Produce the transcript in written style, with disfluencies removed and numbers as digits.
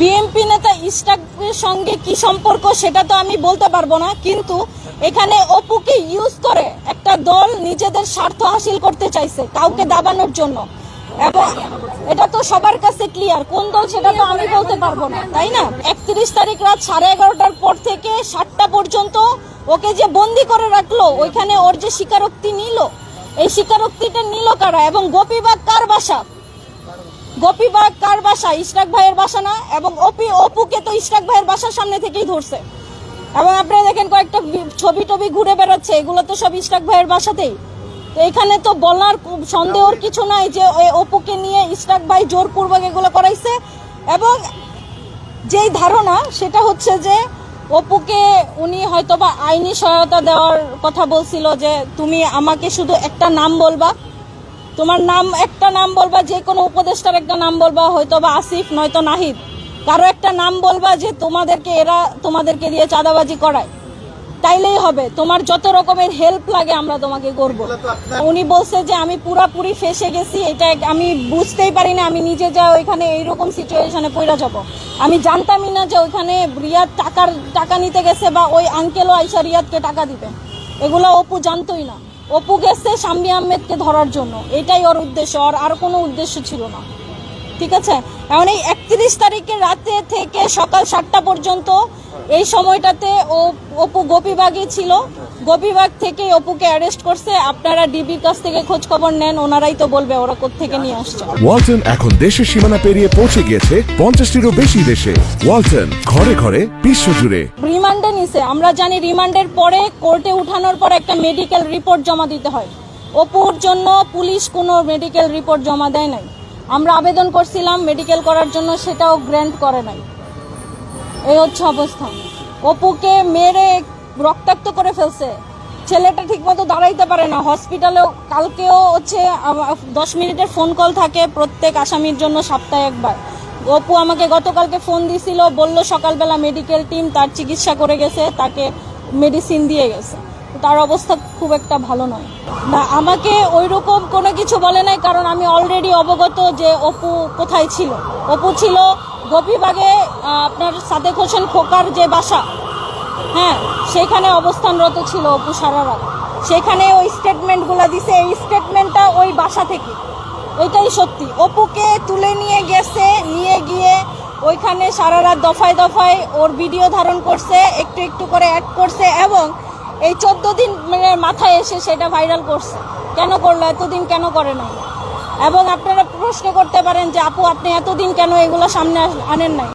BNP নেতা ইশরাকের সঙ্গে কি সম্পর্ক সেটা তো আমি বলতে পারবো না, কিন্তু এখানে অপুকে ইউজ করে একটা দল নিজেদের স্বার্থ হাসিল করতে চাইছে কাউকে দাবানোর জন্য, এবং এটা তো সবার কাছে ক্লিয়ার। কোন দল সেটা তো আমি বলতে পারবো না, তাই না? 31 তারিখ রাত 11:30টার পর থেকে 7টা পর্যন্ত ওকে যে বন্দি করে রাখলো, ওইখানে ওর যে স্বীকারোক্তি নিল, এই স্বীকারোক্তিটা নিল কারা? এবং গোপীবাগ কার বাসা? গোপীবাগ কার বাসা? ইশরাক ভাইয়ের বাসা না? এবং অপুকে তো ইশরাক ভাইয়ের বাসার সামনে থেকেই ধরছে। এবং আপনারা দেখেন কয়েকটা ছবি টবি ঘুরে বেড়াচ্ছে, এগুলো তো সব ইশরাক ভাইয়ের বাসাতেই। তো এখানে তো বলার সন্দেহর কিছু নাই যে অপুকে নিয়ে ইশরাক ভাই জোরপূর্বক এগুলো করাইছে। এবং যেই ধারণা সেটা হচ্ছে যে অপুকে উনি হয়তোবা আইনি সহায়তা দেওয়ার কথা বলছিল, যে তুমি আমাকে শুধু একটা নাম বলবা, তোমার নাম একটা নাম বলবা, যে কোনো উপদেষ্টার একটা নাম বলবা, হয়তোবা আসিফ নয়তো নাহিদ, কারো একটা নাম বলবা যে তোমাদেরকে দিয়ে চাঁদাবাজি করায়, তাইলেই হবে, তোমার যত রকমের হেল্প লাগে আমরা তোমাকে করব। উনি বলছে যে আমি পুরাপুরি ফেসে গেছি, এটা আমি বুঝতেই পারি না, আমি নিজে যা ওইখানে এইরকম সিচুয়েশনে পড়ে যাব। আমি জানতামই না যে ওইখানে রিয়াদ টাকা নিতে গেছে, বা ওই আঙ্কেলও আইসা রিয়াদকে টাকা দিবে, এগুলো অপু জানতোই না। অপু গেছে শাম্মী আহমেদকে ধরার জন্য, এটাই ওর উদ্দেশ্য, আর কোনো উদ্দেশ্য ছিল না। ঠিক আছে, এখন এই 31 তারিখের রাতে থেকে সকাল 7টা পর্যন্ত এই সময়টাতে অপু গোপীবাগে ছিল। গোপীবাগ থেকে অপুকে অ্যারেস্ট করছে। আপনারা ডিবির কাছ থেকে খোঁজ খবর নেন, ওনারাই তো বলবে ওরা কোত্থেকে নিয়ে আসছে। ওয়ালটন এখন দেশের সীমানা পেরিয়ে পৌঁছে গিয়েছে 50টিরও বেশি দেশে। ওয়ালটন, ঘরে ঘরে বিশ্বজুড়ে। রিমান্ডে নিছে, আমরা জানি রিমান্ডের পরে কোর্টে উঠানোর পর একটা মেডিকেল রিপোর্ট জমা দিতে হয়। অপুর জন্য পুলিশ কোনো মেডিকেল রিপোর্ট জমা দেয় নাই। আমরা আবেদন করছিলাম মেডিকেল করার জন্য, সেটাও গ্র্যান্ট করে নাই। এই হচ্ছে অবস্থা। অপুকে মেরে রক্তাক্ত করে ফেলছে, ছেলেটা ঠিকমতো দাঁড়াইতে পারে না। হসপিটালেও কালকেও হচ্ছে 10 মিনিটের ফোন কল থাকে প্রত্যেক আসামির জন্য সপ্তাহে একবার। অপু আমাকে গতকালকে ফোন দিছিল, বলল সকালবেলা মেডিকেল টিম তার চিকিৎসা করে গেছে, তাকে মেডিসিন দিয়ে গেছে, তার অবস্থা খুব একটা ভালো নয়। না, আমাকে ওইরকম কোনো কিছু বলে নাই, কারণ আমি অলরেডি অবগত যে অপু কোথায় ছিল। অপু ছিল গোপীবাগে, আপনার সাদেক হোসেন খোকার যে বাসা, হ্যাঁ, সেখানে অবস্থানরত ছিল অপু সারা রাত। সেখানে ওই স্টেটমেন্টগুলো দিছে, এই স্টেটমেন্টটা ওই বাসা থেকে, এটাই সত্যি। অপুকে তুলে নিয়ে গেছে, নিয়ে গিয়ে ওইখানে সারা রাত দফায় দফায় ওর ভিডিও ধারণ করছে, একটু একটু করে অ্যাড করছে, এবং এই 14 দিন মাথায় এসে সেটা ভাইরাল করছে। কেন করলো? এতদিন কেন করে নাই? এবং আপনারা প্রশ্ন করতে পারেন যে আপু আপনি এতদিন কেন এগুলো সামনে আনেন নাই?